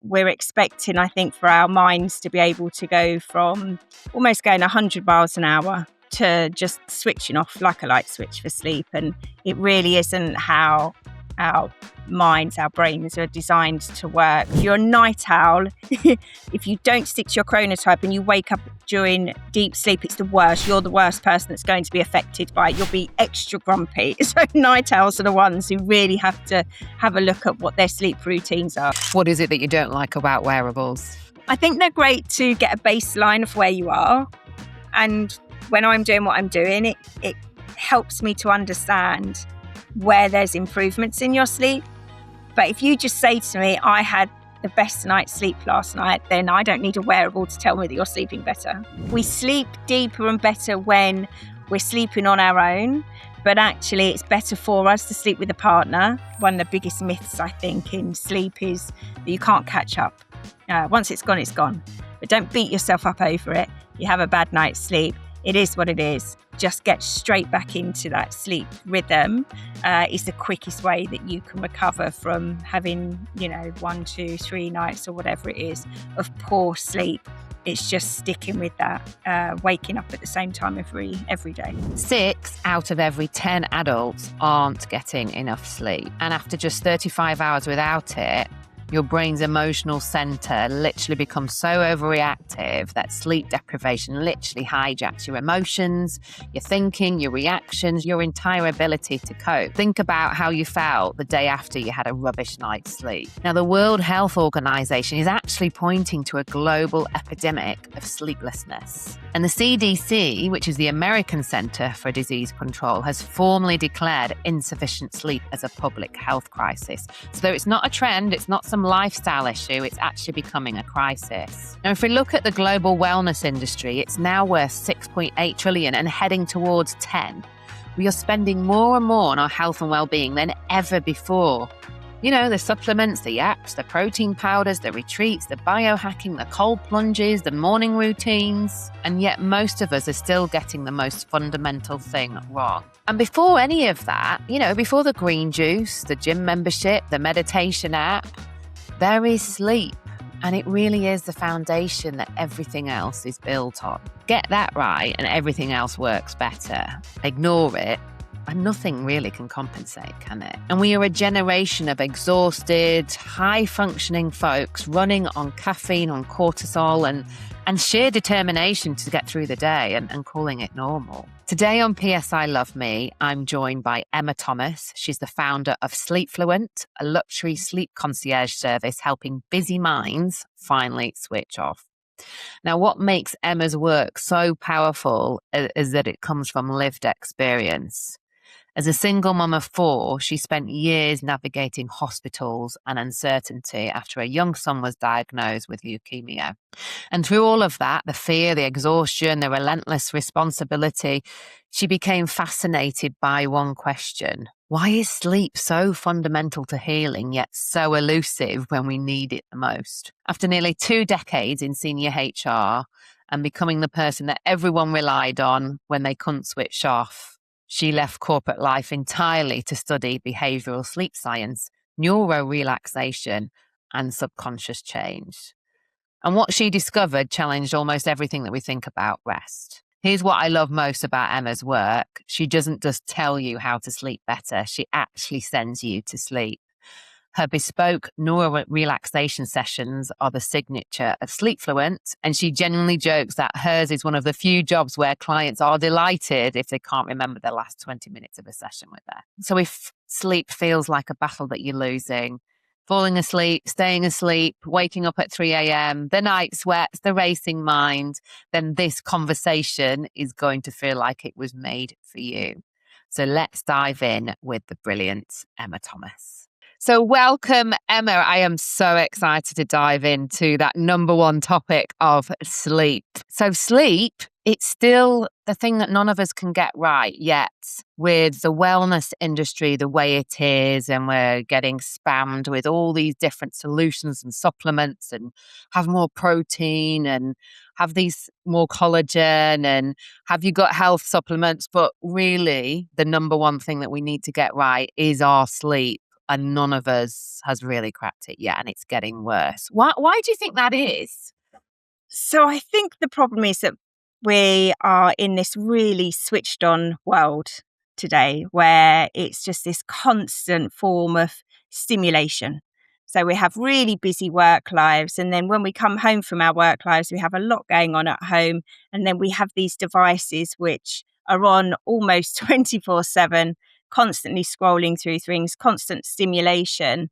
we're expecting, I think, for our minds to be able to go from almost going 100 miles an hour to just switching off like a light switch for sleep. And it really isn't how our minds, our brains are designed to work. If you're a night owl, if you don't stick to your chronotype and you wake up during deep sleep, it's the worst. You're the worst person that's going to be affected by it. You'll be extra grumpy. So night owls are the ones who really have to have a look at what their sleep routines are. What is it that you don't like about wearables? I think they're great to get a baseline of where you are. And when I'm doing what I'm doing, it helps me to understand where there's improvements in your sleep. But if you just say to me, I had the best night's sleep last night, then I don't need a wearable to tell me that you're sleeping better. We sleep deeper and better when we're sleeping on our own, but actually it's better for us to sleep with a partner. One of the biggest myths, I think, in sleep is that you can't catch up. Once it's gone, it's gone. But don't beat yourself up over it. You have a bad night's sleep. It is what it is. Just get straight back into that sleep rhythm is the quickest way that you can recover from having, 1, 2, 3 nights or whatever it is of poor sleep. It's just sticking with that, waking up at the same time every day. 6 out of every 10 adults aren't getting enough sleep. And after just 35 hours without it, your brain's emotional center literally becomes so overreactive that sleep deprivation literally hijacks your emotions, your thinking, your reactions, your entire ability to cope. Think about how you felt the day after you had a rubbish night's sleep. Now, the World Health Organization is actually pointing to a global epidemic of sleeplessness. And the CDC, which is the American Center for Disease Control, has formally declared insufficient sleep as a public health crisis. So it's not a trend, it's not some lifestyle issue, it's actually becoming a crisis. Now, if we look at the global wellness industry, it's now worth 6.8 trillion and heading towards 10. We are spending more and more on our health and well-being than ever before. The supplements, the apps, the protein powders, the retreats, the biohacking, the cold plunges, the morning routines. And yet most of us are still getting the most fundamental thing wrong. And before any of that, before the green juice, the gym membership, the meditation app, there is sleep. And it really is the foundation that everything else is built on. Get that right and everything else works better. Ignore it, and nothing really can compensate, can it? And we are a generation of exhausted, high-functioning folks running on caffeine, on cortisol, and sheer determination to get through the day and calling it normal. Today on P.S I Love Me, I'm joined by Emma Thomas. She's the founder of SleepFluent, a luxury sleep concierge service helping busy minds finally switch off. Now, what makes Emma's work so powerful is that it comes from lived experience. As a single mum of 4, she spent years navigating hospitals and uncertainty after a young son was diagnosed with leukemia. And through all of that, the fear, the exhaustion, the relentless responsibility, she became fascinated by one question. Why is sleep so fundamental to healing, yet so elusive when we need it the most? After nearly 2 decades in senior HR and becoming the person that everyone relied on when they couldn't switch off, she left corporate life entirely to study behavioral sleep science, neuro-relaxation, and subconscious change. And what she discovered challenged almost everything that we think about rest. Here's what I love most about Emma's work. She doesn't just tell you how to sleep better, she actually sends you to sleep. Her bespoke neuro-relaxation sessions are the signature of SleepFluent, and she genuinely jokes that hers is one of the few jobs where clients are delighted if they can't remember the last 20 minutes of a session with her. So if sleep feels like a battle that you're losing, falling asleep, staying asleep, waking up at 3 a.m., the night sweats, the racing mind, then this conversation is going to feel like it was made for you. So let's dive in with the brilliant Emma Thomas. So welcome, Emma. I am so excited to dive into that number one topic of sleep. So sleep, it's still the thing that none of us can get right yet with the wellness industry the way it is, and we're getting spammed with all these different solutions and supplements and have more protein and have these more collagen and have you got health supplements. But really, the number one thing that we need to get right is our sleep. and none of us has really cracked it yet, and it's getting worse. Why do you think that is? So I think the problem is that we are in this really switched on world today where it's just this constant form of stimulation. So we have really busy work lives. And then when we come home from our work lives, we have a lot going on at home. And then we have these devices which are on almost 24/7, constantly scrolling through things, constant stimulation.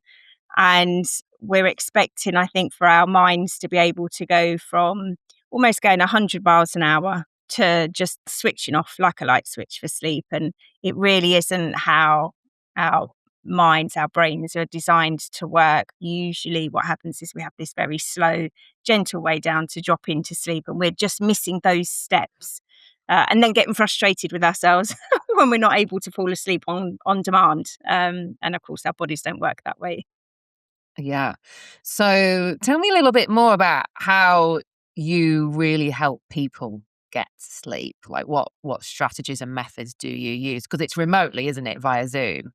And we're expecting, I think, for our minds to be able to go from almost going 100 miles an hour to just switching off like a light switch for sleep. And it really isn't how our minds, our brains are designed to work. Usually, what happens is we have this very slow, gentle way down to drop into sleep, and we're just missing those steps. And then getting frustrated with ourselves when we're not able to fall asleep on demand. And of course, our bodies don't work that way. Yeah. So tell me a little bit more about how you really help people get sleep. Like what strategies and methods do you use? Because it's remotely, isn't it, via Zoom?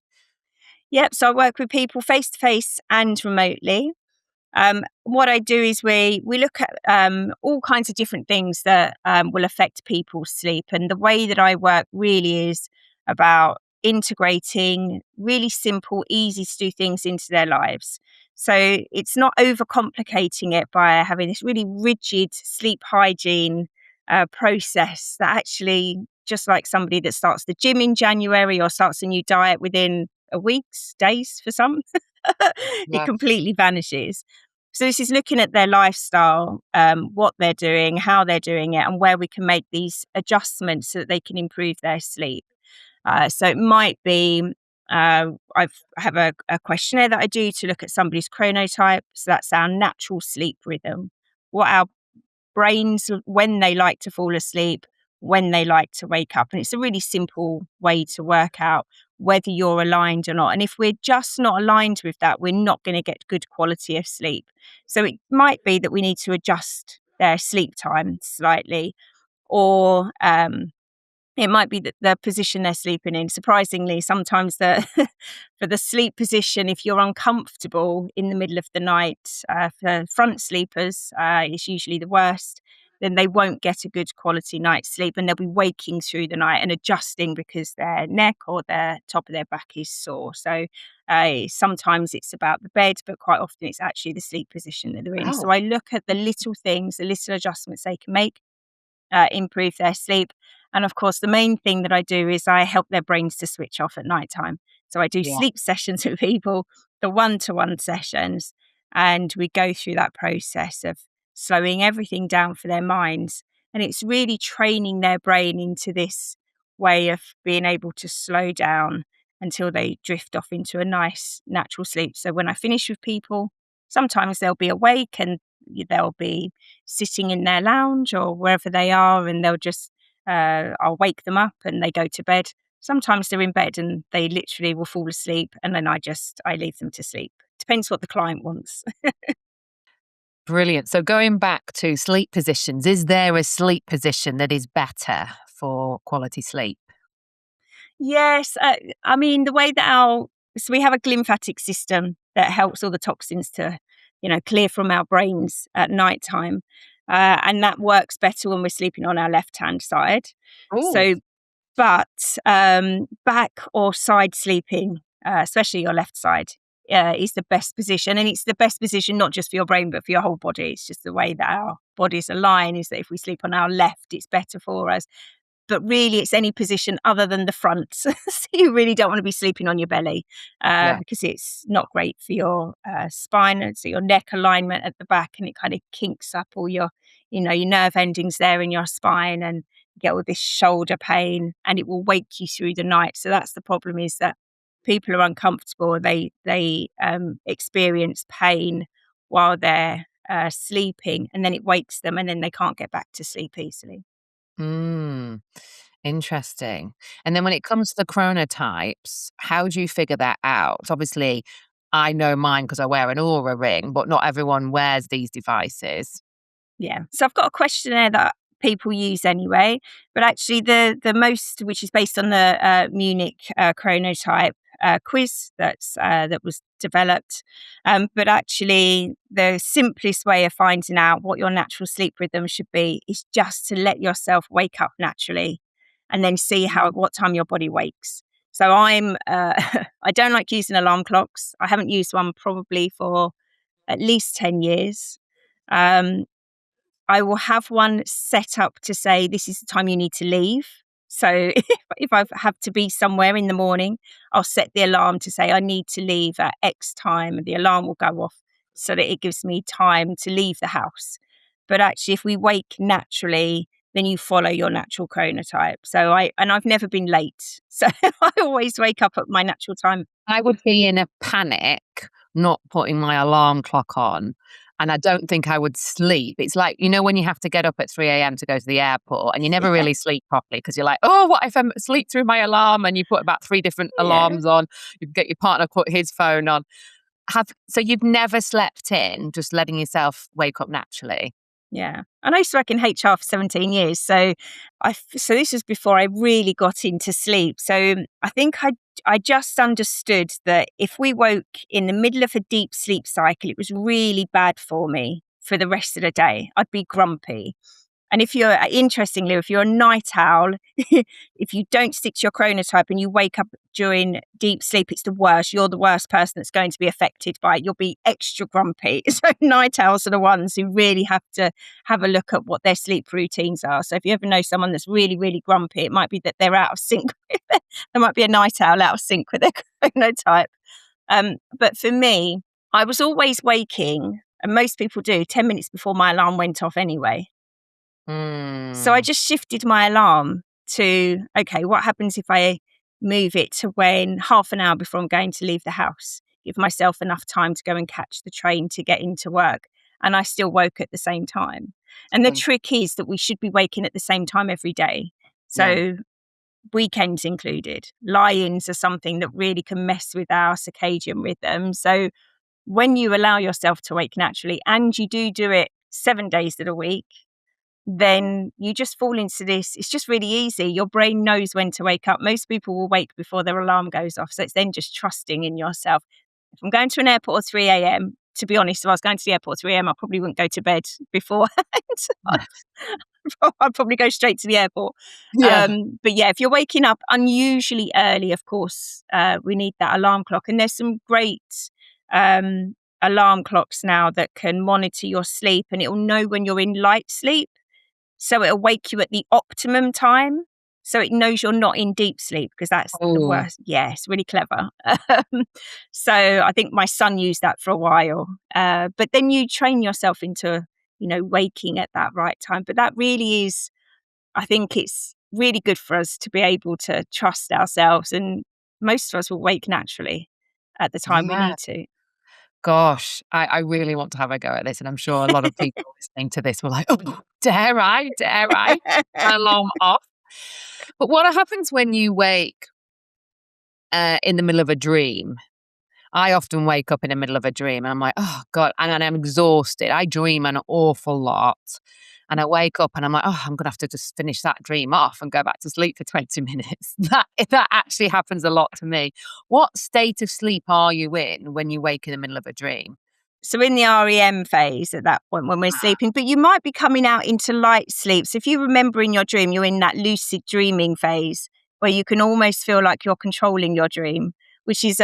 Yep. So I work with people face to face and remotely. What I do is we look at all kinds of different things that will affect people's sleep, and the way that I work really is about integrating really simple, easy to do things into their lives. So it's not overcomplicating it by having this really rigid sleep hygiene process that actually, just like somebody that starts the gym in January or starts a new diet within a week's days for some, it Yeah. completely vanishes. So this is looking at their lifestyle, what they're doing, how they're doing it, and where we can make these adjustments so that they can improve their sleep. So it might be I have a questionnaire that I do to look at somebody's chronotype. So that's our natural sleep rhythm, what our brains, when they like to fall asleep, when they like to wake up. And it's a really simple way to work out whether you're aligned or not. And if we're just not aligned with that, we're not going to get good quality of sleep. So it might be that we need to adjust their sleep time slightly, or it might be that the position they're sleeping in. Surprisingly, sometimes the for the sleep position, if you're uncomfortable in the middle of the night, for front sleepers, it's usually the worst. Then they won't get a good quality night's sleep, and they'll be waking through the night and adjusting because their neck or their top of their back is sore. So sometimes it's about the bed, but quite often it's actually the sleep position that they're in. So Oh, I look at the little things, the little adjustments they can make, improve their sleep. And of course, the main thing that I do is I help their brains to switch off at night time. So I do yeah. sleep sessions with people, the one-to-one sessions, and we go through that process of slowing everything down for their minds. And it's really training their brain into this way of being able to slow down until they drift off into a nice natural sleep. So when I finish with people, sometimes they'll be awake and they'll be sitting in their lounge or wherever they are, and they'll just I'll wake them up and they go to bed. Sometimes they're in bed and they literally will fall asleep, and then I leave them to sleep. Depends what the client wants. Brilliant. So going back to sleep positions, is there a sleep position that is better for quality sleep? Yes, I mean the way that so we have a glymphatic system that helps all the toxins to, clear from our brains at night time, and that works better when we're sleeping on our left hand side. Oh, So, but back or side sleeping, especially your left side, is the best position, and it's the best position not just for your brain but for your whole body. It's just the way that our bodies align. Is that if we sleep on our left, it's better for us, but really it's any position other than the front. So you really don't want to be sleeping on your belly, yeah. because it's not great for your spine, and so your neck alignment at the back, and it kind of kinks up all your nerve endings there in your spine, and you get all this shoulder pain, and it will wake you through the night. So that's the problem, is that people are uncomfortable. They experience pain while they're sleeping, and then it wakes them, and then they can't get back to sleep easily. Mm, interesting. And then when it comes to the chronotypes, how do you figure that out? Obviously, I know mine because I wear an Aura ring, but not everyone wears these devices. Yeah. So I've got a questionnaire that people use anyway, but actually the most, which is based on the Munich chronotype, quiz that was developed. But actually, the simplest way of finding out what your natural sleep rhythm should be is just to let yourself wake up naturally, and then see what time your body wakes. So I'm I don't like using alarm clocks. I haven't used one probably for at least 10 years. Um, I will have one set up to say this is the time you need to leave. So if I have to be somewhere in the morning, I'll set the alarm to say I need to leave at X time, and the alarm will go off so that it gives me time to leave the house. But actually, if we wake naturally, then you follow your natural chronotype. So I've never been late. So I always wake up at my natural time. I would be in a panic not putting my alarm clock on. And I don't think I would sleep. It's like, when you have to get up at 3 a.m. to go to the airport and you never really sleep properly because you're like, oh, what if I sleep through my alarm? And you put about 3 different alarms on. You get your partner put his phone on. So you've never slept in, just letting yourself wake up naturally? Yeah. And I used to work in HR for 17 years. So this was before I really got into sleep. So I think I just understood that if we woke in the middle of a deep sleep cycle, it was really bad for me for the rest of the day. I'd be grumpy. And if you're a night owl, if you don't stick to your chronotype and you wake up during deep sleep, it's the worst. You're the worst person that's going to be affected by it. You'll be extra grumpy. So night owls are the ones who really have to have a look at what their sleep routines are. So if you ever know someone that's really, really grumpy, it might be that they're out of sync. There might be a night owl out of sync with their chronotype. But for me, I was always waking, and most people do, 10 minutes before my alarm went off anyway. So I just shifted my alarm to, okay, what happens if I move it to when half an hour before I'm going to leave the house, give myself enough time to go and catch the train to get into work. And I still woke at the same time. And the trick is that we should be waking at the same time every day. So weekends included. Lie-ins are something that really can mess with our circadian rhythm. So when you allow yourself to wake naturally, and you do it 7 days of the week, then you just fall into this. It's just really easy. Your brain knows when to wake up. Most people will wake before their alarm goes off. So it's then just trusting in yourself. If I'm going to an airport at 3 a.m., to be honest, if I was going to the airport at 3 a.m., I probably wouldn't go to bed beforehand. I'd probably go straight to the airport. Yeah. But yeah, if you're waking up unusually early, of course, we need that alarm clock. And there's some great alarm clocks now that can monitor your sleep, and it'll know when you're in light sleep. So it'll wake you at the optimum time. So it knows you're not in deep sleep, because that's the worst. Yeah, it's really clever. So I think my son used that for a while. But then you train yourself into, waking at that right time. But that really is, I think it's really good for us to be able to trust ourselves. And most of us will wake naturally at the time we need to. Gosh, I really want to have a go at this. And I'm sure a lot of people listening to this were like, oh, dare I? Alarm off. But what happens when you wake in the middle of a dream? I often wake up in the middle of a dream and I'm like, oh God, and I'm exhausted. I dream an awful lot. And I wake up and I'm like, oh, I'm going to have to just finish that dream off and go back to sleep for 20 minutes. That actually happens a lot to me. What state of sleep are you in when you wake in the middle of a dream? So in the REM phase at that point when we're sleeping, but you might be coming out into light sleep. So if you remember in your dream, you're in that lucid dreaming phase where you can almost feel like you're controlling your dream, which is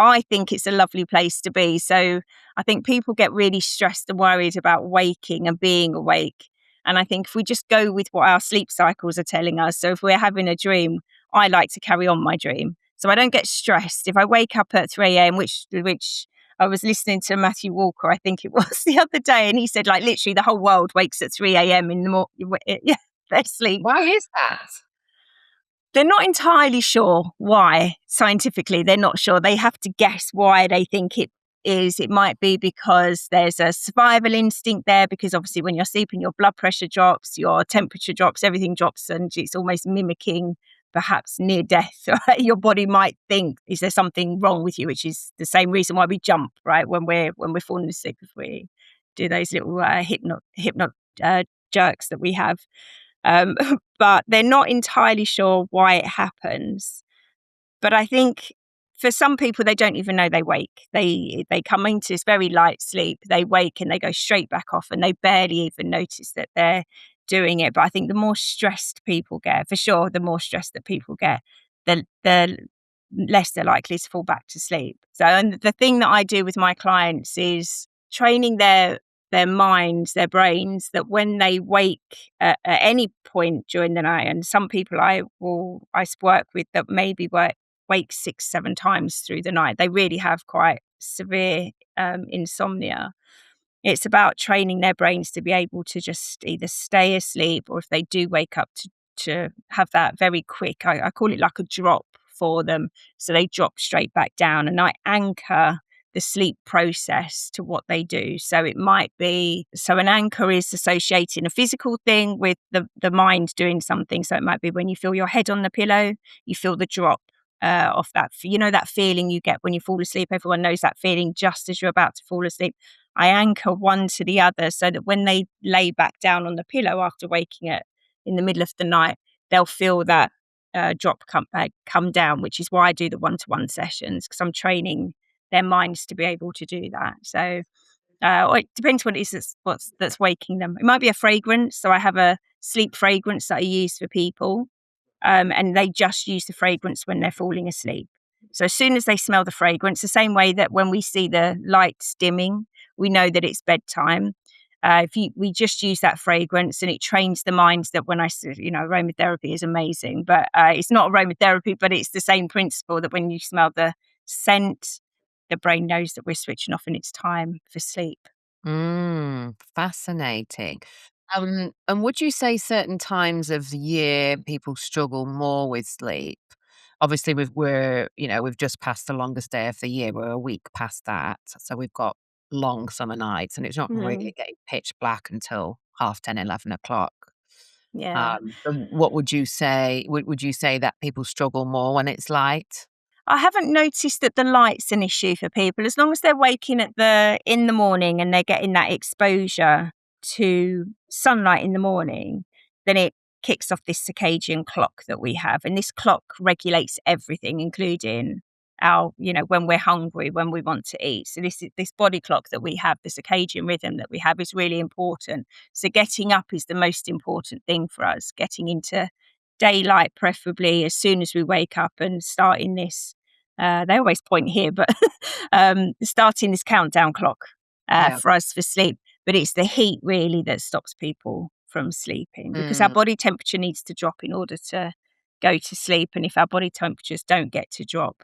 I think it's a lovely place to be. So I think people get really stressed and worried about waking and being awake. And I think if we just go with what our sleep cycles are telling us, so if we're having a dream, I like to carry on my dream. So I don't get stressed. If I wake up at 3 a.m., which I was listening to Matthew Walker, I think it was the other day, and he said, like, literally the whole world wakes at 3 a.m. in the morning. Yeah, their sleep. Why is that? They're not entirely sure why. Scientifically, they're not sure. They have to guess why they think it is. It might be because there's a survival instinct there, because obviously when you're sleeping, your blood pressure drops, your temperature drops, everything drops, and it's almost mimicking perhaps near death. Right? Your body might think, is there something wrong with you? Which is the same reason why we jump, right? When we're falling asleep, if we do those little hypno jerks that we have. But they're not entirely sure why it happens. But I think for some people, they don't even know they wake. They come into this very light sleep, they wake and they go straight back off, and they barely even notice that they're doing it. But I think the more stressed people get, for sure, the more stress that people get, the less they're likely to fall back to sleep. So, and the thing that I do with my clients is training their minds, their brains, that when they wake at any point during the night, and some people I work with that maybe wake 6-7 times through the night, they really have quite severe insomnia. It's about training their brains to be able to just either stay asleep, or if they do wake up, to have that very quick, I call it like a drop for them. So they drop straight back down, and I anchor the sleep process to what they do. So it might be, so an anchor is associating a physical thing with the mind doing something. So it might be when you feel your head on the pillow, you feel the drop off that, that feeling you get when you fall asleep. Everyone knows that feeling just as you're about to fall asleep. I anchor one to the other so that when they lay back down on the pillow after waking up in the middle of the night, they'll feel that drop come down, which is why I do the one-to-one sessions, because I'm training their minds to be able to do that. So it depends what it is that's waking them. It might be a fragrance. So I have a sleep fragrance that I use for people, and they just use the fragrance when they're falling asleep. So as soon as they smell the fragrance, the same way that when we see the lights dimming, we know that it's bedtime. We just use that fragrance, and it trains the minds that when aromatherapy is amazing, but it's not aromatherapy, but it's the same principle that when you smell the scent, the brain knows that we're switching off and it's time for sleep. Fascinating. And would you say certain times of the year people struggle more with sleep? Obviously, we've just passed the longest day of the year. We're a week past that, so we've got long summer nights, and it's not Mm, really getting pitch black until 10:30, 11 o'clock. yeah. So what would you say? Would you say that people struggle more when it's light? I haven't noticed that the light's an issue for people. As long as they're waking in the morning and they're getting that exposure to sunlight in the morning, then it kicks off this circadian clock that we have. And this clock regulates everything, including when we're hungry, when we want to eat. So this body clock that we have, the circadian rhythm that we have, is really important. So getting up is the most important thing for us, getting into daylight, preferably as soon as we wake up, and starting this. They always point here, but starting this countdown clock Yeah. for us for sleep. But it's the heat really that stops people from sleeping, because our Mm, body temperature needs to drop in order to go to sleep. And if our body temperatures don't get to drop,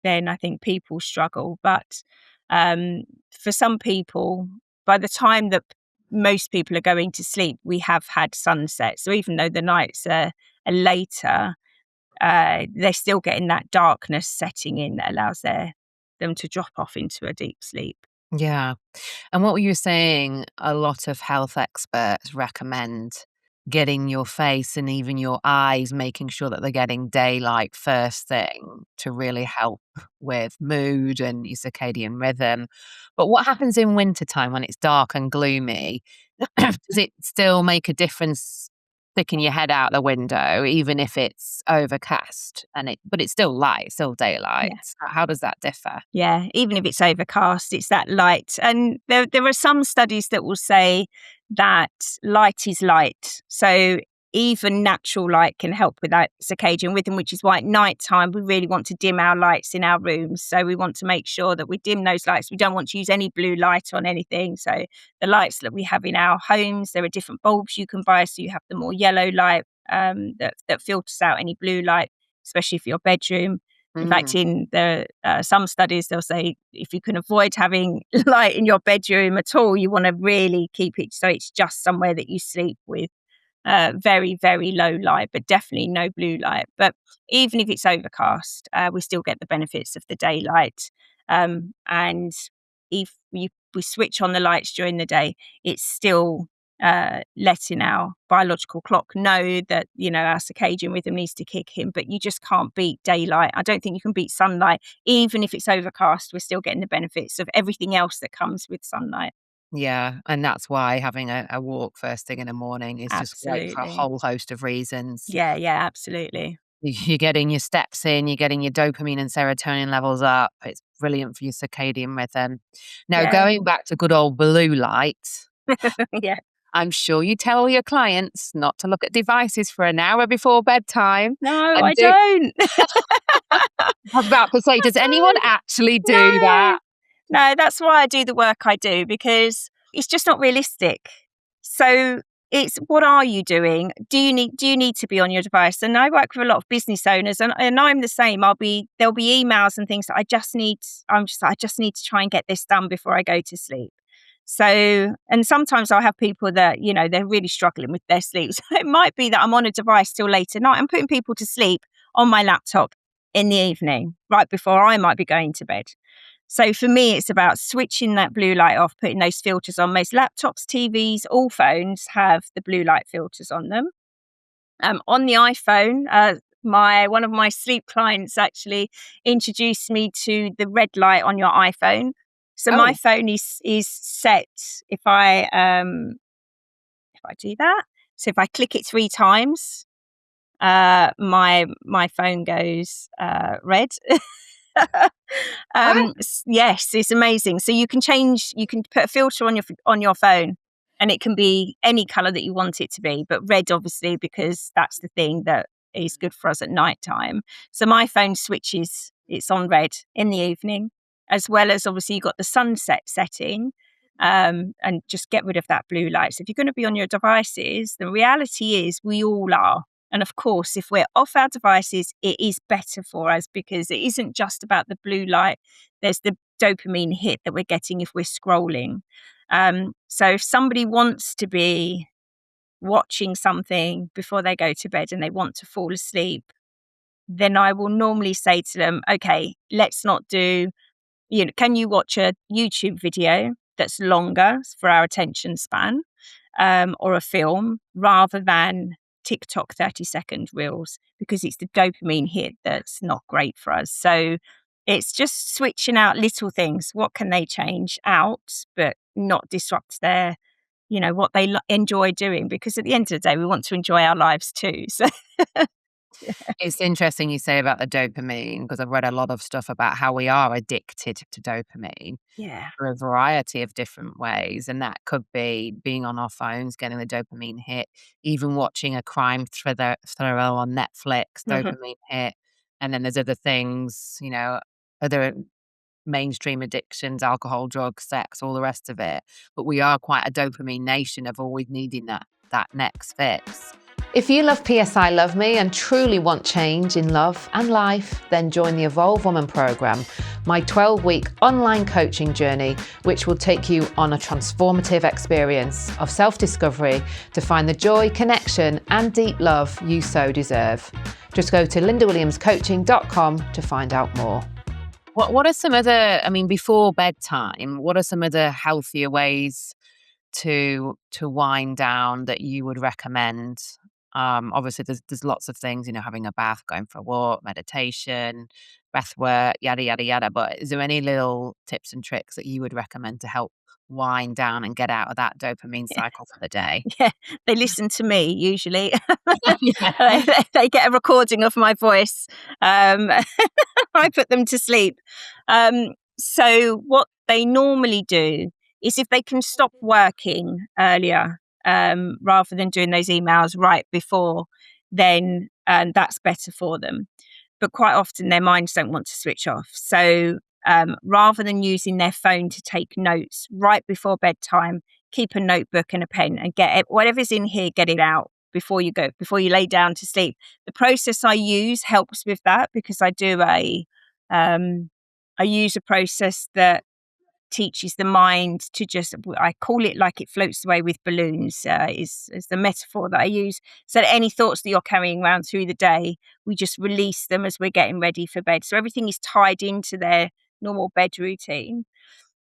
then I think people struggle. But for some people, by the time that most people are going to sleep, we have had sunset. So even though the nights are later, they're still getting that darkness setting in that allows them to drop off into a deep sleep. yeah. And what were you saying? A lot of health experts recommend getting your face and even your eyes, making sure that they're getting daylight first thing to really help with mood and your circadian rhythm. But what happens in wintertime when it's dark and gloomy? Does it still make a difference sticking your head out the window, even if it's overcast but it's still light, still daylight? Yeah. How does that differ? Yeah, even if it's overcast, it's that light. And there are some studies that will say that light is light. So even natural light can help with that circadian rhythm, which is why at night time we really want to dim our lights in our rooms. So we want to make sure that we dim those lights. We don't want to use any blue light on anything. So the lights that we have in our homes, there are different bulbs you can buy. So you have the more yellow light that filters out any blue light, especially for your bedroom. In fact, Mm, in some studies, they'll say if you can avoid having light in your bedroom at all, you want to really keep it so it's just somewhere that you sleep with very, very low light, but definitely no blue light. But even if it's overcast, we still get the benefits of the daylight. And if we switch on the lights during the day, it's still letting our biological clock know that our circadian rhythm needs to kick in. But you just can't beat daylight. I don't think you can beat sunlight. Even if it's overcast, we're still getting the benefits of everything else that comes with sunlight. yeah, and that's why having a walk first thing in the morning is just great for a Absolutely. whole host of reasons. Yeah, absolutely. You're getting your steps in, you're getting your dopamine and serotonin levels up. It's brilliant for your circadian rhythm. Now, Yeah. going back to good old blue light, Yeah. I'm sure you tell all your clients not to look at devices for an hour before bedtime. No, And I don't. I was about to say, does anyone actually do No. that? No, that's why I do the work I do, because it's just not realistic. So it's, what are you doing? Do you need to be on your device? And I work with a lot of business owners, and I'm the same. There'll be emails and things that I just need to try and get this done before I go to sleep. So, and sometimes I'll have people that, they're really struggling with their sleep. So it might be that I'm on a device till late at night. I'm putting people to sleep on my laptop in the evening, right before I might be going to bed. So for me, it's about switching that blue light off, putting those filters on. Most laptops, TVs, all phones have the blue light filters on them. On the iPhone, one of my sleep clients actually introduced me to the red light on your iPhone. So my Oh, phone is set if I do that. So if I click it 3 times, my phone goes red. what? Yes, it's amazing. So you can put a filter on your phone, and it can be any color that you want it to be, but red, obviously, because that's the thing that is good for us at night time. So my phone switches, it's on red in the evening, as well as, obviously, you've got the sunset setting, and just get rid of that blue light. So if you're going to be on your devices, the reality is we all are. And of course, if we're off our devices, it is better for us, because it isn't just about the blue light. There's the dopamine hit that we're getting if we're scrolling. So if somebody wants to be watching something before they go to bed and they want to fall asleep, then I will normally say to them, okay, let's not do, can you watch a YouTube video that's longer for our attention span, or a film, rather than TikTok 30-second reels, because it's the dopamine hit that's not great for us. So it's just switching out little things. What can they change out, but not disrupt what they enjoy doing? Because at the end of the day, we want to enjoy our lives too. So It's interesting you say about the dopamine, because I've read a lot of stuff about how we are addicted to dopamine yeah. for a variety of different ways. And that could be being on our phones, getting the dopamine hit, even watching a crime thriller on Netflix, Hmm. dopamine hit. And then there's other things, other mainstream addictions, alcohol, drugs, sex, all the rest of it. But we are quite a dopamine nation of always needing that next fix. If you love P.S. I Love Me and truly want change in love and life, then join the Evolve Woman programme, my 12-week online coaching journey, which will take you on a transformative experience of self-discovery to find the joy, connection and deep love you so deserve. Just go to lindawilliamscoaching.com to find out more. What are some other, before bedtime, what are some other healthier ways to wind down that you would recommend? Obviously there's lots of things, having a bath, going for a walk, meditation, breath work, yada yada yada. But is there any little tips and tricks that you would recommend to help wind down and get out of that dopamine cycle for the day? Yeah, they listen to me usually. Yeah. They get a recording of my voice. Um, I put them to sleep. So what they normally do is, if they can stop working earlier, rather than doing those emails right before, then that's better for them. But quite often their minds don't want to switch off. So rather than using their phone to take notes right before bedtime, keep a notebook and a pen and get whatever's in here, get it out before you lay down to sleep. The process I use helps with that, because I use a process that teaches the mind to just, I call it like it floats away with balloons, is the metaphor that I use. So that any thoughts that you're carrying around through the day, we just release them as we're getting ready for bed. So everything is tied into their normal bed routine.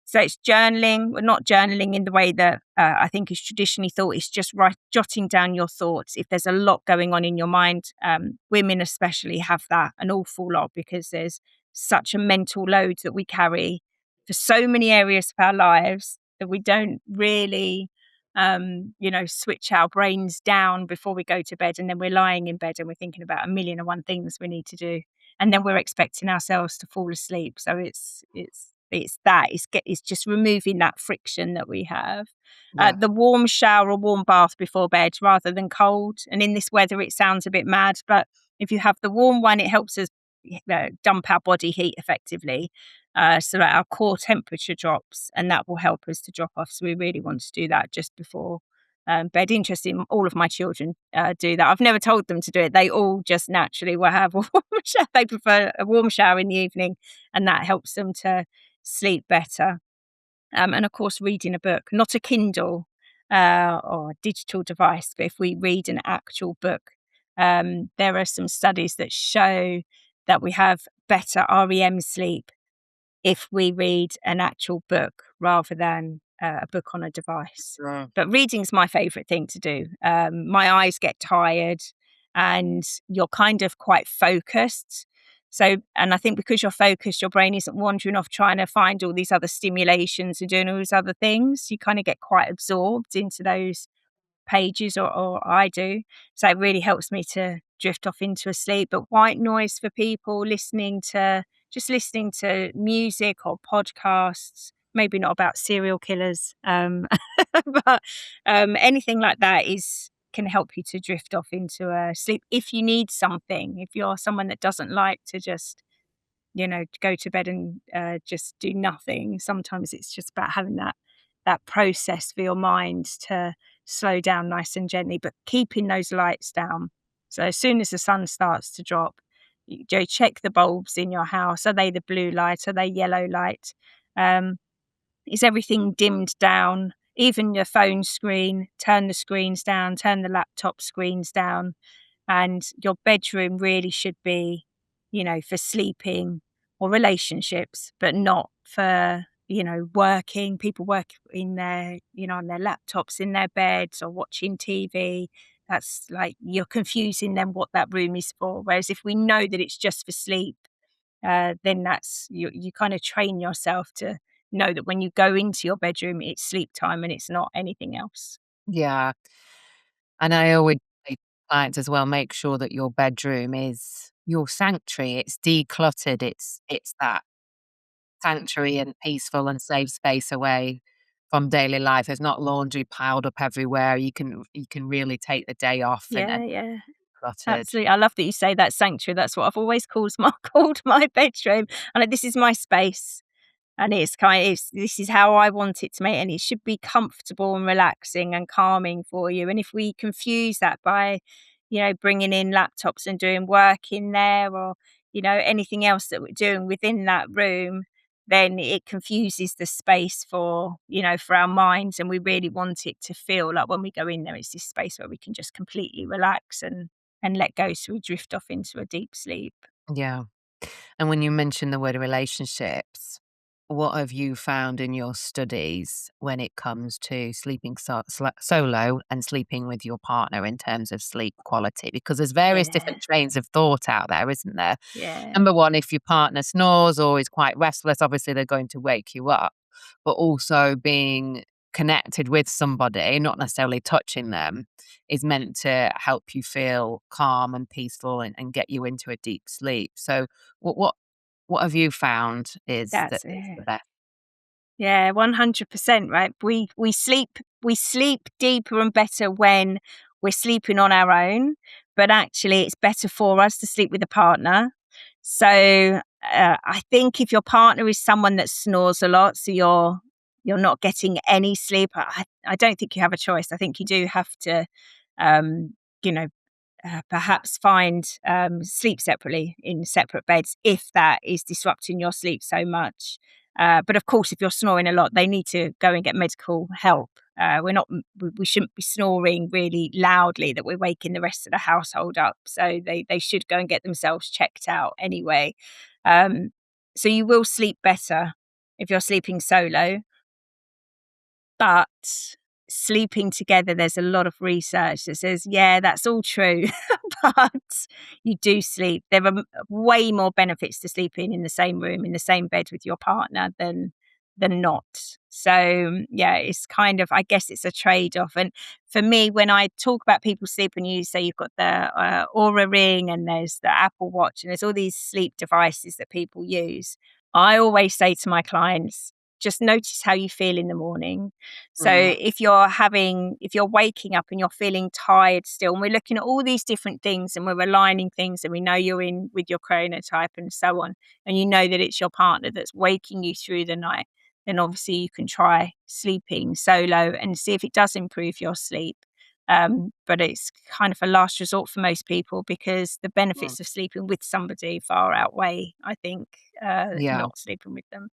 So it's journaling, but not journaling in the way that I think is traditionally thought. It's just jotting down your thoughts. If there's a lot going on in your mind, women especially have that an awful lot, because there's such a mental load that we carry for so many areas of our lives that we don't really switch our brains down before we go to bed, and then we're lying in bed and we're thinking about a million and one things we need to do, and then we're expecting ourselves to fall asleep. So it's just removing that friction that we have. Yeah. The warm shower or warm bath before bed rather than cold. And in this weather, it sounds a bit mad, but if you have the warm one, it helps us dump our body heat effectively, so that our core temperature drops, and that will help us to drop off. So we really want to do that just before bed. Interesting, all of my children do that. I've never told them to do it. They all just naturally will have a warm shower. They prefer a warm shower in the evening, and that helps them to sleep better. And of course, reading a book, not a Kindle or a digital device, but if we read an actual book, there are some studies that show that we have better REM sleep if we read an actual book rather than a book on a device. Right. But reading's my favourite thing to do. My eyes get tired and you're kind of quite focused. So, and I think because you're focused, your brain isn't wandering off trying to find all these other stimulations and doing all these other things. You kind of get quite absorbed into those pages, or I do. So it really helps me to drift off into a sleep. But white noise for people listening to music or podcasts, maybe not about serial killers, but anything like that can help you to drift off into a sleep. If you need something, if you're someone that doesn't like to just go to bed and just do nothing, sometimes it's just about having that process for your mind to slow down nice and gently, but keeping those lights down. So as soon as the sun starts to drop, you check the bulbs in your house. Are they the blue light? Are they yellow light? Is everything dimmed down? Even your phone screen, turn the screens down, turn the laptop screens down. And your bedroom really should be, for sleeping or relationships, but not for, working. People work in their, on their laptops in their beds or watching TV. That's like you're confusing them what that room is for. Whereas if we know that it's just for sleep, then that's you kind of train yourself to know that when you go into your bedroom, it's sleep time and it's not anything else. Yeah. And I always say to clients as well, make sure that your bedroom is your sanctuary. It's decluttered. It's that sanctuary and peaceful and safe space away from daily life. There's not laundry piled up everywhere. You can really take the day off and Yeah. cluttered. Absolutely. I love that you say that sanctuary. That's what I've always called my bedroom. And this is my space. And this is how I want it to make, and it should be comfortable and relaxing and calming for you. And if we confuse that by, bringing in laptops and doing work in there, or, anything else that we're doing within that room, then it confuses the space for our minds. And we really want it to feel like when we go in there, it's this space where we can just completely relax and let go, so we drift off into a deep sleep. Yeah. And when you mention the word relationships, what have you found in your studies when it comes to sleeping solo and sleeping with your partner in terms of sleep quality? Because there's various Yeah. different trains of thought out there, isn't there? Yeah. Number one, if your partner snores or is quite restless, obviously they're going to wake you up. But also being connected with somebody, not necessarily touching them, is meant to help you feel calm and peaceful and get you into a deep sleep. So what have you found is That's that is it. the best? Yeah, 100%, right? We sleep deeper and better when we're sleeping on our own, but actually it's better for us to sleep with a partner. So I think if your partner is someone that snores a lot, so you're not getting any sleep, I don't think you have a choice. I think you do have to, um, you know, perhaps find sleep separately in separate beds if that is disrupting your sleep so much. But of course, if you're snoring a lot, they need to go and get medical help. We shouldn't be snoring really loudly that we're waking the rest of the household up. So they should go and get themselves checked out anyway. Um, so you will sleep better if you're sleeping solo. But sleeping together, there's a lot of research that says, yeah, that's all true, but you do sleep. There are way more benefits to sleeping in the same room, in the same bed with your partner than than not. So yeah, it's kind of, I guess it's a trade-off. And for me, when I talk about people sleep, and you say you've got the Aura Ring and there's the Apple Watch and there's all these sleep devices that people use, I always say to my clients, just notice how you feel in the morning. So if you're waking up and you're feeling tired still, and we're looking at all these different things and we're aligning things, and we know you're in with your chronotype and so on, and you know that it's your partner that's waking you through the night, then obviously you can try sleeping solo and see if it does improve your sleep. But it's kind of a last resort for most people, because the benefits of sleeping with somebody far outweigh, I think, Yeah. not sleeping with them.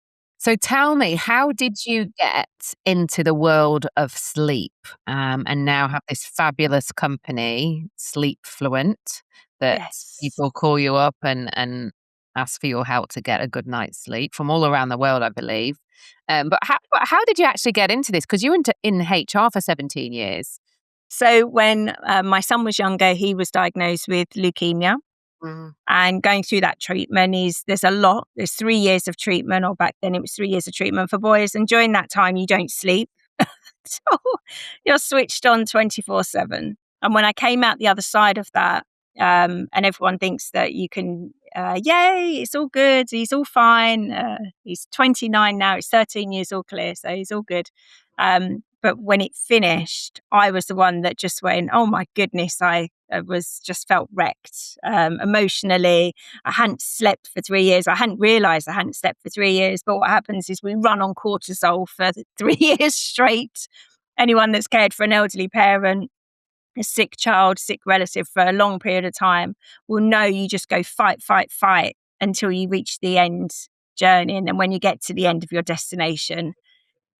So tell me, how did you get into the world of sleep, and now have this fabulous company, SleepFluent, that Yes. people call you up and ask for your help to get a good night's sleep from all around the world, I believe. But how did you actually get into this? Because you were in HR for 17 years. So when my son was younger, he was diagnosed with leukemia. And going through that treatment there's 3 years of treatment, or back then it was 3 years of treatment for boys. And during that time, you don't sleep. So you're switched on 24/7. And when I came out the other side of that, and everyone thinks that you can, yay, it's all good, he's all fine. He's 29 now, he's 13 years all clear, so he's all good. But when it finished, I was the one that just went, oh my goodness, I was just felt wrecked emotionally. I hadn't slept for 3 years. I hadn't realized I hadn't slept for 3 years. But what happens is we run on cortisol for 3 years straight. Anyone that's cared for an elderly parent, a sick child, sick relative for a long period of time will know you just go fight, fight, fight until you reach the end journey. And then when you get to the end of your destination,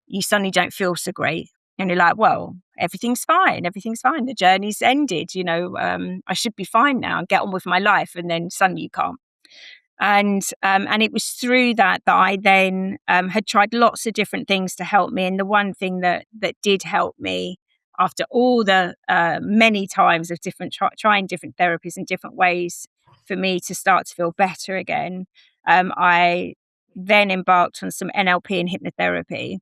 you suddenly don't feel so great. And you're like, well, everything's fine. Everything's fine. The journey's ended. I should be fine now and get on with my life. And then suddenly you can't. And it was through that I then had tried lots of different things to help me. And the one thing that did help me, after all the many times of trying different therapies in different ways for me to start to feel better again, I then embarked on some NLP and hypnotherapy.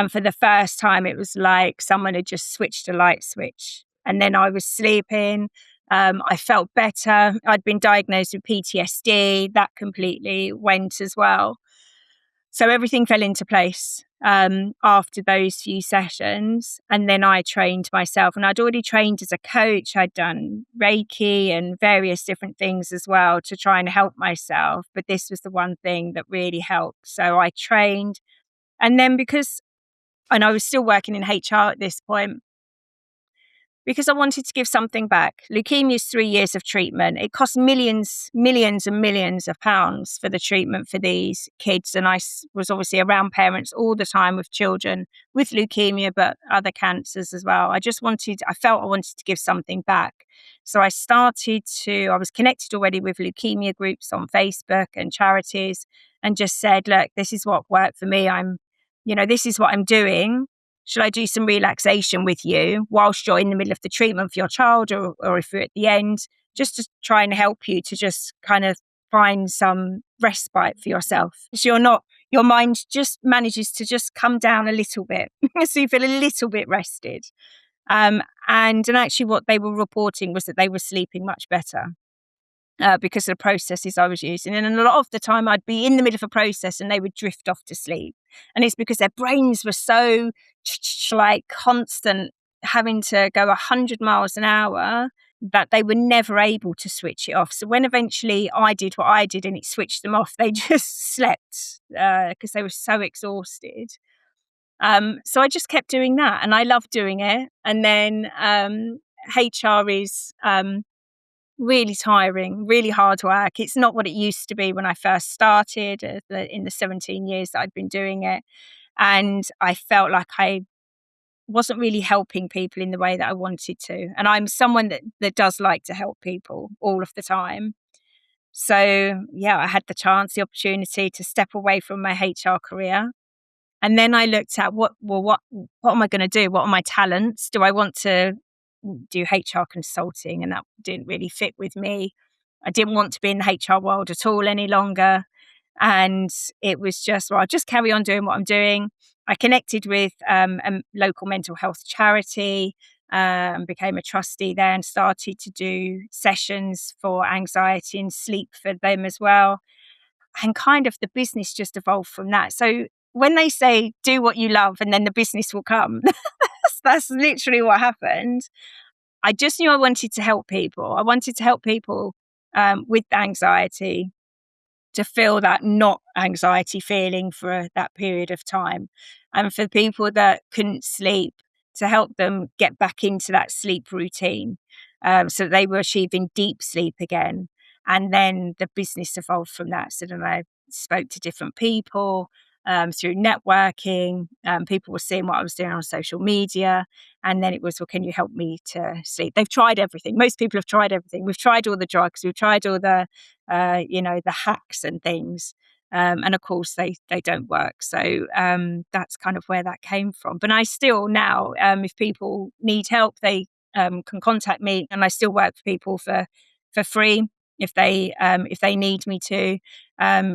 And for the first time, it was like someone had just switched a light switch. And then I was sleeping. I felt better. I'd been diagnosed with PTSD. That completely went as well. So everything fell into place after those few sessions. And then I trained myself. And I'd already trained as a coach. I'd done Reiki and various different things as well to try and help myself. But this was the one thing that really helped. So I trained. And then and I was still working in HR at this point, because I wanted to give something back. Leukemia is 3 years of treatment. It costs millions and millions of pounds for the treatment for these kids. And I was obviously around parents all the time with children with leukemia, but other cancers as well. I felt I wanted to give something back. So I was connected already with leukemia groups on Facebook and charities, and just said, look, this is what worked for me. This is what I'm doing. Should I do some relaxation with you whilst you're in the middle of the treatment for your child, or if you're at the end, just to try and help you to just kind of find some respite for yourself. So your mind just manages to just come down a little bit. So you feel a little bit rested. And actually what they were reporting was that they were sleeping much better. Because of the processes I was using. And a lot of the time I'd be in the middle of a process and they would drift off to sleep. And it's because their brains were so like constant, having to go 100 miles an hour, that they were never able to switch it off. So when eventually I did what I did and it switched them off, they just slept because they were so exhausted. So I just kept doing that, and I loved doing it. And then HR is really tiring, really hard work. It's not what it used to be when I first started in the 17 years that I'd been doing it. And I felt like I wasn't really helping people in the way that I wanted to. And I'm someone that does like to help people all of the time. So yeah, I had the opportunity to step away from my HR career. And then I looked at what am I going to do? What are my talents? Do I want to do HR consulting? And that didn't really fit with me. I didn't want to be in the HR world at all any longer. And it was just, well, I'll just carry on doing what I'm doing. I connected with a local mental health charity, and became a trustee there, and started to do sessions for anxiety and sleep for them as well. And kind of the business just evolved from that. So when they say do what you love and then the business will come, that's literally what happened. I just knew I wanted to help people. I wanted to help people with anxiety, to feel that not anxiety feeling for that period of time. And for people that couldn't sleep, to help them get back into that sleep routine, so that they were achieving deep sleep again. And then the business evolved from that. So then I spoke to different people through networking. People were seeing what I was doing on social media. And then it was, well, can you help me to sleep? They've tried everything. Most people have tried everything. We've tried all the drugs. We've tried all the the hacks and things. And of course, they don't work. So that's kind of where that came from. But I still now, if people need help, they can contact me, and I still work for people for free if they need me to.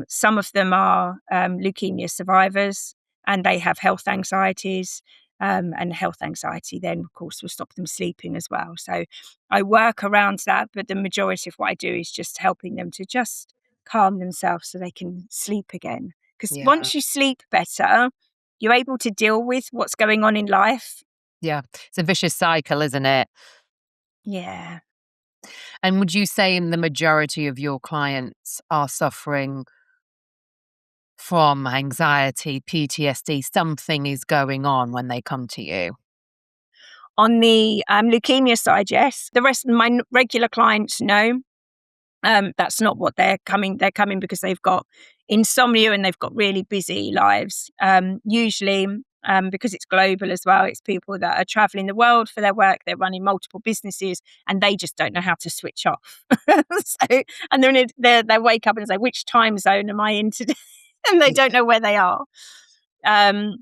Some of them are leukemia survivors, and they have health anxieties. And health anxiety then, of course, will stop them sleeping as well. So I work around that, but the majority of what I do is just helping them to just calm themselves so they can sleep again. Because Yeah. once you sleep better, you're able to deal with what's going on in life. Yeah. It's a vicious cycle, isn't it? Yeah. And would you say the majority of your clients are suffering from anxiety, PTSD? Something is going on when they come to you? On the leukemia side, yes. The rest of my regular clients, no. That's not what they're coming. They're coming because they've got insomnia and they've got really busy lives. Usually, because it's global as well, it's people that are traveling the world for their work. They're running multiple businesses and they just don't know how to switch off. And then they wake up and say, which time zone am I in today? And they don't know where they are. And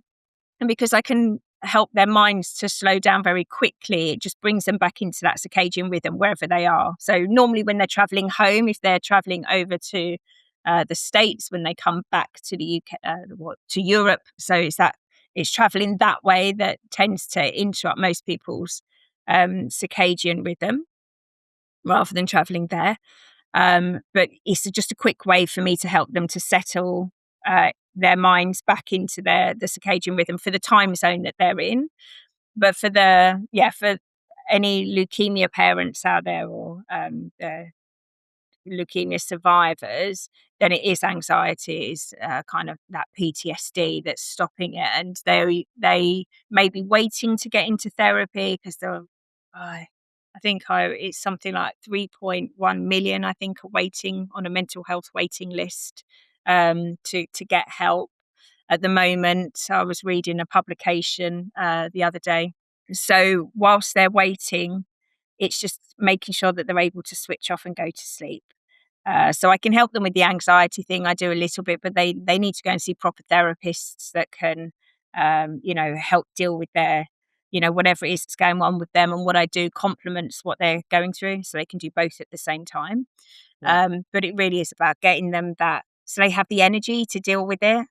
because I can help their minds to slow down very quickly, it just brings them back into that circadian rhythm wherever they are. So normally when they're traveling home, if they're traveling over to the States, when they come back to the UK, to Europe, so it's traveling that way that tends to interrupt most people's circadian rhythm rather than traveling there. But it's just a quick way for me to help them to settle their minds back into the circadian rhythm for the time zone that they're in. But for for any leukemia parents out there, or the leukemia survivors, then it is anxiety, is kind of that PTSD that's stopping it, and they may be waiting to get into therapy because they're. I think it's something like 3.1 million. I think are waiting on a mental health waiting list to get help at the moment. I was reading a publication the other day. So whilst they're waiting, it's just making sure that they're able to switch off and go to sleep. So I can help them with the anxiety thing. I do a little bit, but they need to go and see proper therapists that can, help deal with their, whatever it is that's going on with them. And what I do complements what they're going through, so they can do both at the same time. Yeah. But it really is about getting them that, so they have the energy to deal with it.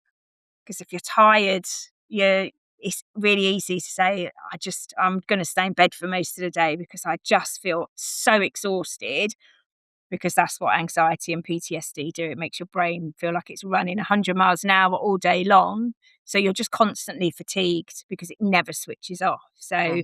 Because if you're tired, it's really easy to say, I'm going to stay in bed for most of the day because I just feel so exhausted, because that's what anxiety and PTSD do. It makes your brain feel like it's running 100 miles an hour all day long. So you're just constantly fatigued because it never switches off. So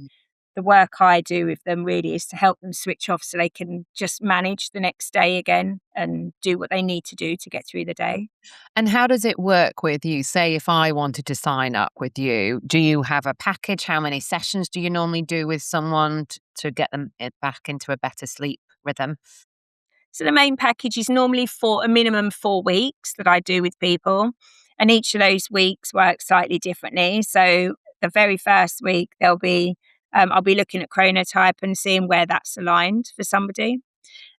the work I do with them really is to help them switch off so they can just manage the next day again and do what they need to do to get through the day. And how does it work with you? Say if I wanted to sign up with you, do you have a package? How many sessions do you normally do with someone to get them back into a better sleep rhythm? So the main package is normally for a minimum 4 weeks that I do with people. And each of those weeks works slightly differently. So the very first week, I'll be looking at chronotype and seeing where that's aligned for somebody.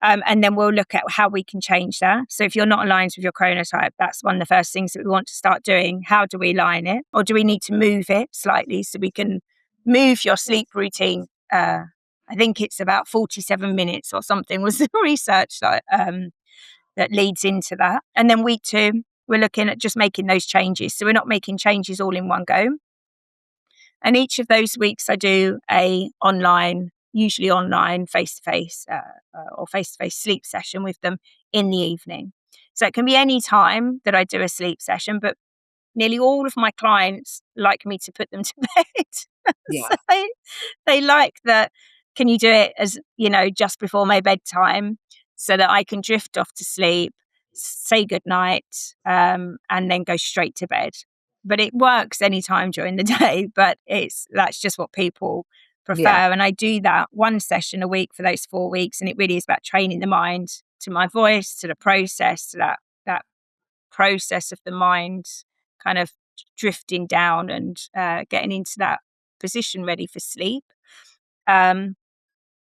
And then we'll look at how we can change that. So if you're not aligned with your chronotype, that's one of the first things that we want to start doing. How do we align it? Or do we need to move it slightly so we can move your sleep routine? I think it's about 47 minutes or something was the research that leads into that. And then week 2, we're looking at just making those changes. So we're not making changes all in one go. And each of those weeks I do usually online face-to-face or face-to-face sleep session with them in the evening. So it can be any time that I do a sleep session, but nearly all of my clients like me to put them to bed. Yeah. So they like that. Can you do it as, just before my bedtime so that I can drift off to sleep, say goodnight, and then go straight to bed. But it works anytime during the day, but that's just what people prefer. Yeah. And I do that one session a week for those 4 weeks. And it really is about training the mind to my voice, to the process, to that process of the mind kind of drifting down and getting into that position ready for sleep. And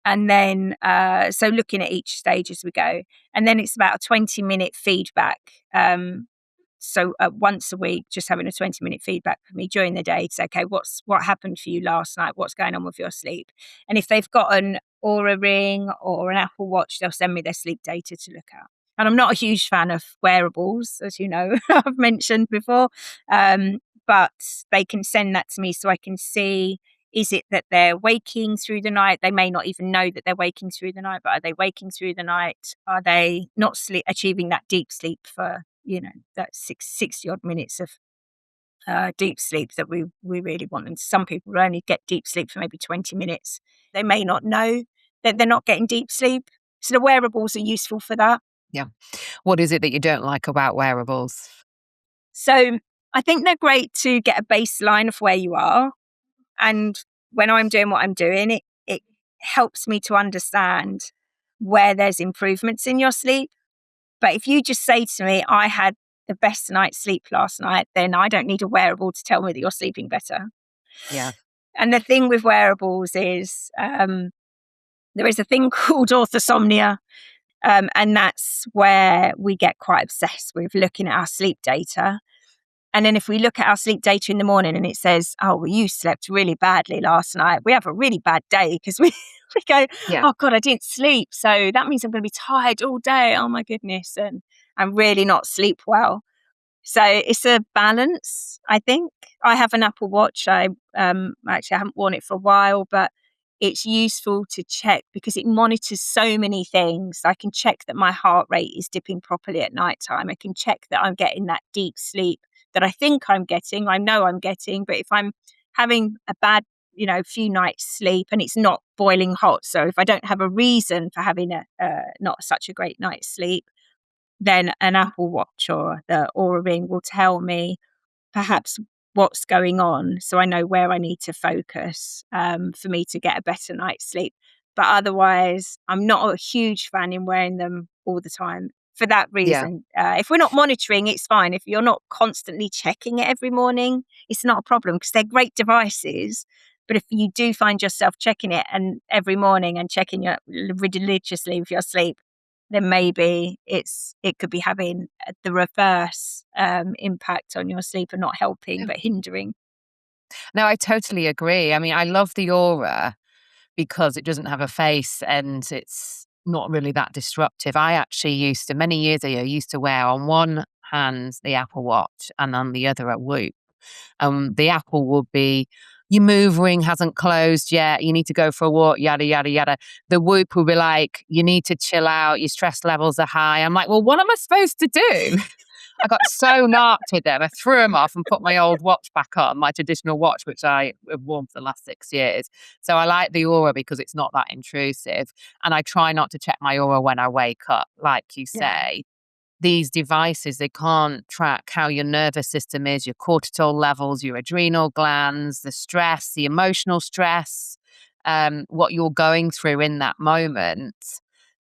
then, so looking at each stage as we go. And then it's about a 20-minute feedback. So once a week, just having a 20-minute feedback with me during the day to say, okay, what happened for you last night? What's going on with your sleep? And if they've got an Oura Ring or an Apple Watch, they'll send me their sleep data to look at. And I'm not a huge fan of wearables, as you know, I've mentioned before, but they can send that to me so I can see, is it that they're waking through the night? They may not even know that they're waking through the night, but are they waking through the night? Are they not achieving that deep sleep for, that 60 odd minutes of deep sleep that we really want? And some people will only get deep sleep for maybe 20 minutes. They may not know that they're not getting deep sleep. So the wearables are useful for that. Yeah. What is it that you don't like about wearables? So I think they're great to get a baseline of where you are. And when I'm doing what I'm doing, it helps me to understand where there's improvements in your sleep. But if you just say to me, I had the best night's sleep last night, then I don't need a wearable to tell me that you're sleeping better. Yeah. And the thing with wearables is there is a thing called orthosomnia. And that's where we get quite obsessed with looking at our sleep data. And then if we look at our sleep data in the morning and it says, oh, well, you slept really badly last night, we have a really bad day because we go, Yeah. oh, God, I didn't sleep. So that means I'm going to be tired all day. Oh, my goodness. And really not sleep well. So it's a balance, I think. I have an Apple Watch. I haven't worn it for a while, but it's useful to check because it monitors so many things. I can check that my heart rate is dipping properly at nighttime. I can check that I'm getting that deep sleep that I think I'm getting. I know I'm getting, but if I'm having a bad, few nights sleep and it's not boiling hot, so if I don't have a reason for having a not such a great night's sleep, then an Apple Watch or the Oura Ring will tell me perhaps what's going on, so I know where I need to focus for me to get a better night's sleep. But otherwise, I'm not a huge fan in wearing them all the time for that reason. If we're not monitoring, it's fine. If you're not constantly checking it every morning, it's not a problem because they're great devices. But if you do find yourself checking it and every morning and checking your religiously with your sleep, then maybe it could be having the reverse impact on your sleep and not helping, but hindering. No, I totally agree. I mean, I love the Aura because it doesn't have a face and it's not really that disruptive. I actually many years ago, used to wear on one hand the Apple Watch and on the other a Whoop. The Apple would be, your move ring hasn't closed yet, you need to go for a walk, yada, yada, yada. The Whoop would be like, you need to chill out, your stress levels are high. I'm like, well, what am I supposed to do? I got so narked with them. I threw them off and put my old watch back on, my traditional watch, which I have worn for the last 6 years. So I like the Aura because it's not that intrusive. And I try not to check my Aura when I wake up, like you say. These devices, they can't track how your nervous system is, your cortisol levels, your adrenal glands, the stress, the emotional stress, what you're going through in that moment.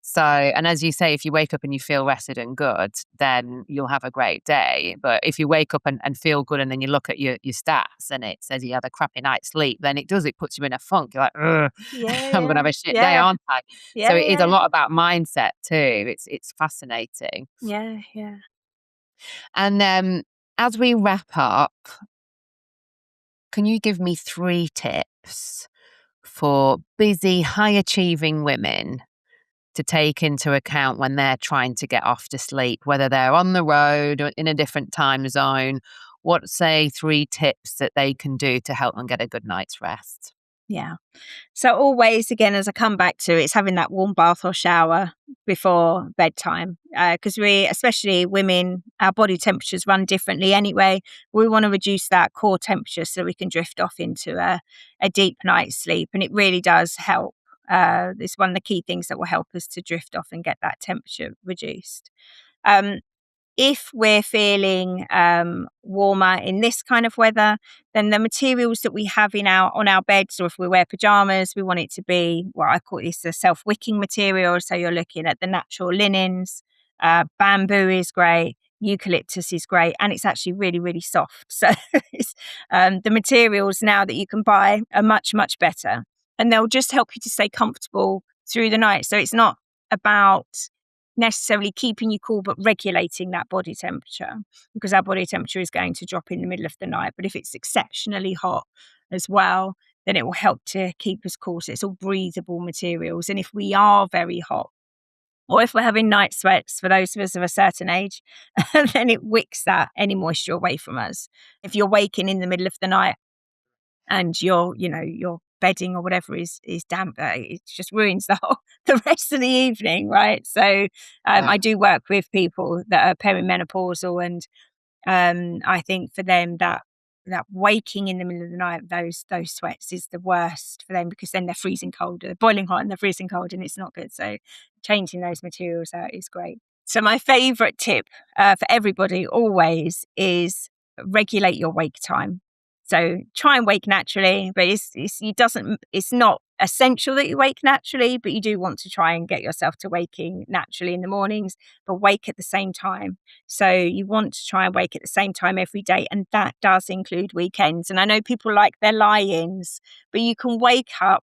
So, and as you say, if you wake up and you feel rested and good, then you'll have a great day. But if you wake up and feel good and then you look at your stats and it says you had a crappy night's sleep, then it puts you in a funk. You're like, ugh, I'm going to have a shit day, aren't I? So it is a lot about mindset too. It's fascinating. Yeah. And as we wrap up, can you give me 3 tips for busy, high-achieving women to take into account when they're trying to get off to sleep, whether they're on the road or in a different time zone? What, say, 3 tips that they can do to help them get a good night's rest? Yeah. So always, again, as I come back to, it's having that warm bath or shower before bedtime. Because we, especially women, our body temperatures run differently anyway. We want to reduce that core temperature so we can drift off into a deep night's sleep. And it really does help. It's one of the key things that will help us to drift off and get that temperature reduced. If we're feeling warmer in this kind of weather, then the materials that we have on our beds, or if we wear pajamas, we want it to be what I call this a self-wicking material. So you're looking at the natural linens. Bamboo is great. Eucalyptus is great, and it's actually really, really soft. So the materials now that you can buy are much, much better, and they'll just help you to stay comfortable through the night. So it's not about necessarily keeping you cool, but regulating that body temperature, because our body temperature is going to drop in the middle of the night. But if it's exceptionally hot as well, then it will help to keep us cool. So it's all breathable materials. And if we are very hot, or if we're having night sweats, for those of us of a certain age, then it wicks any moisture away from us. If you're waking in the middle of the night and your bedding or whatever is damp, it just ruins the rest of the evening, right? So I do work with people that are perimenopausal, and I think for them that waking in the middle of the night, those sweats is the worst for them, because then they're freezing cold, they're boiling hot and they're freezing cold, and it's not good. So changing those materials out is great. So my favorite tip for everybody always is regulate your wake time. So try and wake naturally, but it's not essential that you wake naturally, but you do want to try and get yourself to waking naturally in the mornings, but wake at the same time. So you want to try and wake at the same time every day, and that does include weekends. And I know people like their lie-ins, but you can wake up,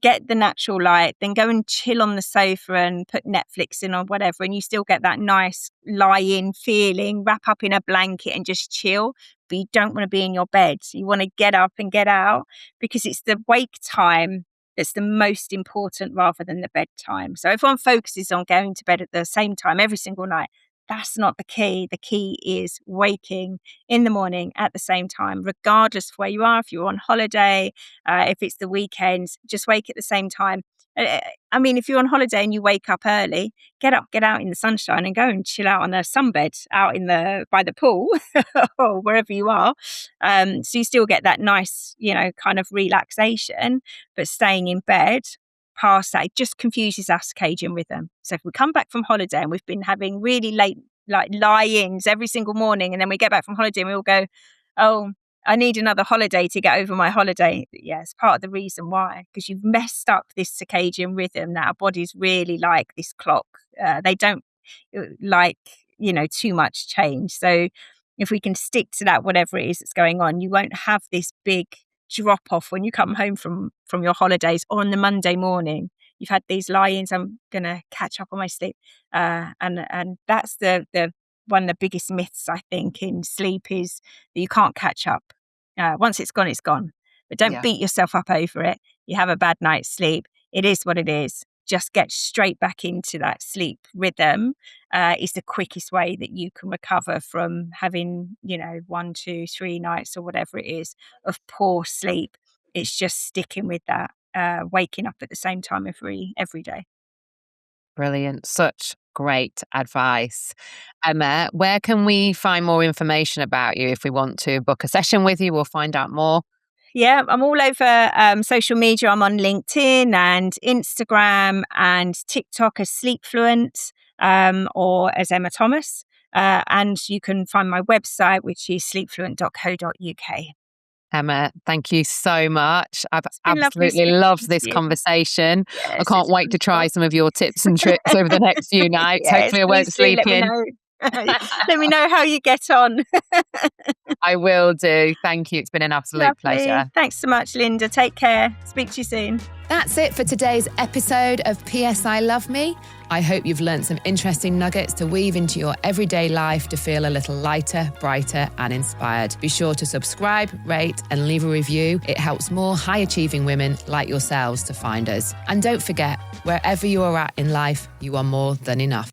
get the natural light, then go and chill on the sofa and put Netflix in or whatever, and you still get that nice lie-in feeling, wrap up in a blanket and just chill. But you don't want to be in your bed. You want to get up and get out, because it's the wake time that's the most important rather than the bedtime. So everyone focuses on going to bed at the same time every single night. That's not the key. The key is waking in the morning at the same time, regardless of where you are. If you're on holiday, if it's the weekends, just wake at the same time. I mean, if you're on holiday and you wake up early, get out in the sunshine and go and chill out on a sunbed out by the pool or wherever you are. So you still get that nice, kind of relaxation, but staying in bed past that, it just confuses our circadian rhythm. So if we come back from holiday and we've been having really late lie-ins every single morning, and then we get back from holiday and we all go, oh, I need another holiday to get over my holiday. Yeah, it's part of the reason why, because you've messed up this circadian rhythm that our bodies really like, this clock. They don't like, too much change. So if we can stick to that, whatever it is that's going on, you won't have this big drop off when you come home from your holidays, or on the Monday morning you've had these lie-ins. I'm gonna catch up on my sleep, and that's the one of the biggest myths I think in sleep, is that you can't catch up. Once it's gone, it's gone. But don't beat yourself up over it. You have a bad night's sleep, it is what it is. Just get straight back into that sleep rhythm is the quickest way that you can recover from having, 1, 2, 3 nights or whatever it is of poor sleep. It's just sticking with that, waking up at the same time every day. Brilliant. Such great advice. Emma, where can we find more information about you if we want to book a session with you or find out more? Yeah, I'm all over social media. I'm on LinkedIn and Instagram and TikTok as SleepFluent or as Emma Thomas. And you can find my website, which is sleepfluent.co.uk. Emma, thank you so much. I've been absolutely loved this conversation. Yes, I can't wait to try some of your tips and tricks over the next few nights. Yes, hopefully I won't sleep let in. Me know. Let me know how you get on. I will do. Thank you. It's been an absolute Lovely. pleasure. Thanks so much, Lynda. Take care. Speak to you soon. That's it for today's episode of P.S I Love Me. I hope you've learned some interesting nuggets to weave into your everyday life to feel a little lighter, brighter, and inspired. Be sure to subscribe, rate, and leave a review. It helps more high-achieving women like yourselves to find us. And don't forget, wherever you are at in life, you are more than enough.